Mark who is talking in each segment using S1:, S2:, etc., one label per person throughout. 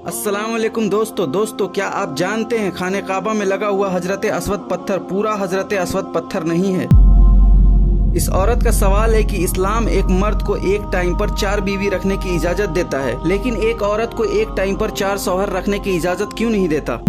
S1: अस्सलाम वालेकुम दोस्तों क्या आप जानते हैं खाने काबा में लगा हुआ हजरत अस्वद पत्थर पूरा हजरत अस्वद पत्थर नहीं है। इस औरत का सवाल है कि इस्लाम एक मर्द को एक टाइम पर 4 बीवी रखने की इजाजत देता है, लेकिन एक औरत को एक टाइम पर 4 शौहर रखने की इजाजत क्यों नहीं देता।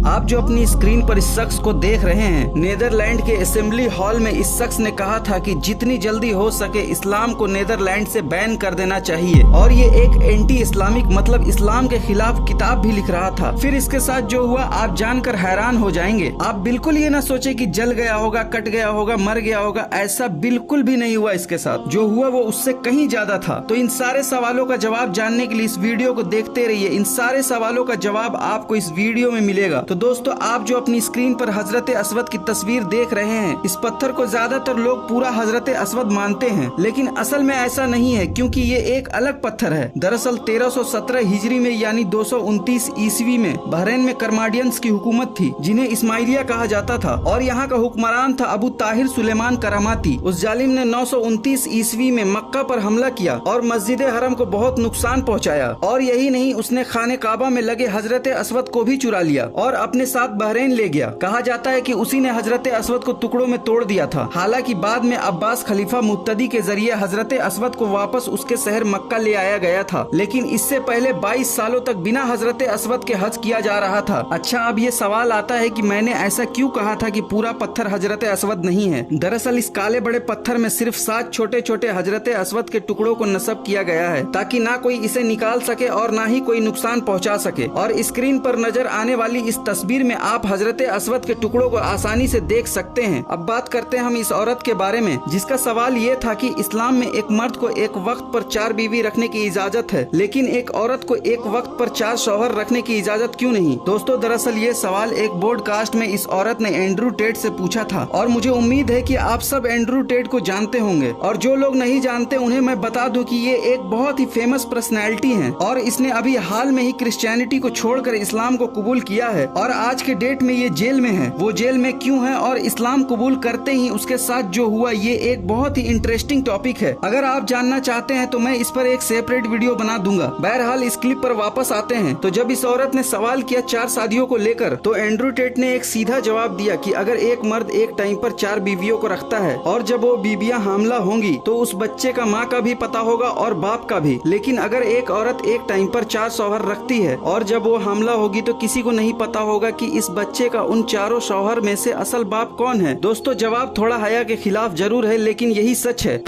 S1: आप जो अपनी स्क्रीन पर इस शख्स को देख रहे हैं, नीदरलैंड के असेंबली हॉल में इस शख्स ने कहा था कि जितनी जल्दी हो सके इस्लाम को नीदरलैंड से बैन कर देना चाहिए, और ये एक एंटी इस्लामिक मतलब इस्लाम के खिलाफ किताब भी लिख रहा था। फिर इसके साथ जो हुआ आप जानकर हैरान हो जाएंगे। आप बिल्कुल ये ना सोचे कि जल गया होगा, कट गया होगा, मर गया होगा, ऐसा बिल्कुल भी नहीं हुआ। इसके साथ जो हुआ वो उससे कहीं ज्यादा था। तो इन सारे सवालों का जवाब जानने के लिए इस वीडियो को देखते रहिए। इन सारे सवालों का जवाब आपको इस वीडियो में मिलेगा। तो दोस्तों, आप जो अपनी स्क्रीन पर हजरत अस्वद की तस्वीर देख रहे हैं, इस पत्थर को ज्यादातर लोग पूरा हजरत अस्वद मानते हैं, लेकिन असल में ऐसा नहीं है, क्योंकि ये एक अलग पत्थर है। दरअसल 1317 हिजरी में यानी 229 ईस्वी में बहरीन में कर्माडियंस की हुकूमत थी, जिन्हें इस्माइलिया कहा जाता था, और यहाँ का हुक्मरान था अबू ताहिर सुलेमान करामाती। उस जालिम ने 929 ईस्वी में मक्का पर हमला किया और मस्जिद हरम को बहुत नुकसान पहुँचाया। और यही नहीं, उसने खाने काबा में लगे हजरत अस्वद को भी चुरा लिया और अपने साथ बहरीन ले गया। कहा जाता है कि उसी ने हजरत अस्वद को टुकड़ों में तोड़ दिया था। हालांकि बाद में अब्बास खलीफा मुक्तदी के जरिए हजरत अस्वद को वापस उसके शहर मक्का ले आया गया था, लेकिन इससे पहले 22 सालों तक बिना हजरत अस्वद के हज किया जा रहा था। अच्छा, अब ये सवाल आता है कि मैंने ऐसा क्यों कहा था कि पूरा पत्थर हजरत अस्वद नहीं है। दरअसल इस काले बड़े पत्थर में सिर्फ 7 छोटे छोटे हजरत अस्वद के टुकड़ों को नस्ब किया गया है, ताकि ना कोई इसे निकाल सके और ना ही कोई नुकसान पहुँचा सके। और स्क्रीन पर नजर आने वाली इस तस्वीर में आप हजरत अस्वद के टुकड़ों को आसानी से देख सकते हैं। अब बात करते हैं हम इस औरत के बारे में, जिसका सवाल ये था कि इस्लाम में एक मर्द को एक वक्त पर 4 बीवी रखने की इजाजत है, लेकिन एक औरत को एक वक्त पर 4 शौहर रखने की इजाजत क्यों नहीं। दोस्तों, दरअसल ये सवाल एक ब्रॉडकास्ट में इस औरत ने एंड्रू टेट से पूछा था, और मुझे उम्मीद है कि आप सब एंड्रू टेट को जानते होंगे। और जो लोग नहीं जानते उन्हें मैं बता दूं कि ये एक बहुत ही फेमस पर्सनैलिटी है, और इसने अभी हाल में ही क्रिश्चियनिटी को छोड़कर इस्लाम को कबूल किया है, और आज के डेट में ये जेल में है। वो जेल में क्यों है और इस्लाम कबूल करते ही उसके साथ जो हुआ, ये एक बहुत ही इंटरेस्टिंग टॉपिक है। अगर आप जानना चाहते हैं तो मैं इस पर एक सेपरेट वीडियो बना दूंगा। बहरहाल इस क्लिप पर वापस आते हैं। तो जब इस औरत ने सवाल किया 4 शादियों को लेकर, तो एंड्रू टेट ने एक सीधा जवाब दिया कि अगर एक मर्द एक टाइम पर 4 बीवियों को रखता है और जब वो बीबियां हामला होंगी तो उस बच्चे का माँ का भी पता होगा और बाप का भी। लेकिन अगर एक औरत एक टाइम पर 4 शौहर रखती है और जब वो हामला होगी तो किसी को नहीं पता होगा कि इस बच्चे का उन 4 शौहर में से असल बाप कौन है। दोस्तों, जवाब थोड़ा हया के खिलाफ जरूर है, लेकिन यही सच है।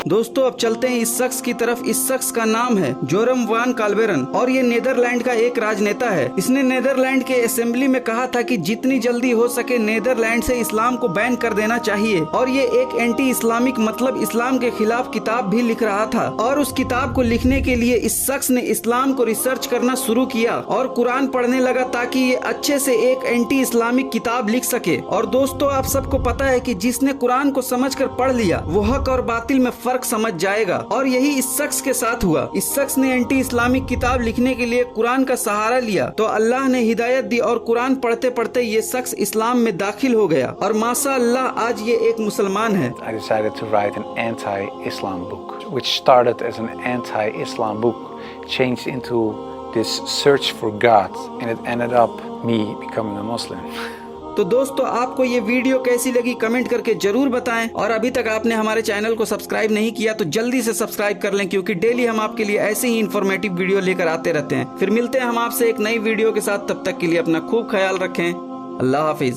S1: दोस्तों, अब चलते हैं इस शख्स की तरफ। इस शख्स का नाम है जोरम वान काल्बेरन, और ये नीदरलैंड का एक राजनेता है। इसने नीदरलैंड के असेंबली में कहा था कि जितनी जल्दी हो सके नीदरलैंड से इस्लाम को बैन कर देना चाहिए, और ये एक एंटी इस्लामिक मतलब इस्लाम के खिलाफ किताब भी लिख रहा था। और उस किताब को लिखने के लिए इस शख्स ने इस्लाम को रिसर्च करना शुरू किया और कुरान पढ़ने लगा, ताकि ये अच्छे से एक एंटी इस्लामिक किताब लिख सके। और दोस्तों, आप सबको पता है कि जिसने कुरान को समझकर पढ़ लिया वो हक और बातिल में फर्क समझ जाएगा, और यही इस शख्स के साथ हुआ। इस शख्स ने एंटी इस्लामिक किताब लिखने के लिए कुरान का सहारा लिया, तो अल्लाह ने हिदायत दी और कुरान पढ़ते पढ़ते ये शख्स इस्लाम में दाखिल हो गया, और माशाअल्लाह आज ये एक मुसलमान है।
S2: I decided to write an anti-Islam book, which started as an anti-Islam book, changed into this search for God, and it ended up me becoming a Muslim.
S1: तो दोस्तों, आपको ये वीडियो कैसी लगी कमेंट करके जरूर बताएं, और अभी तक आपने हमारे चैनल को सब्सक्राइब नहीं किया तो जल्दी से सब्सक्राइब कर लें, क्योंकि डेली हम आपके लिए ऐसे ही इन्फॉर्मेटिव वीडियो लेकर आते रहते हैं। फिर मिलते हैं हम आपसे एक नई वीडियो के साथ। तब तक के लिए अपना खूब ख्याल रखें। अल्लाह हाफिज।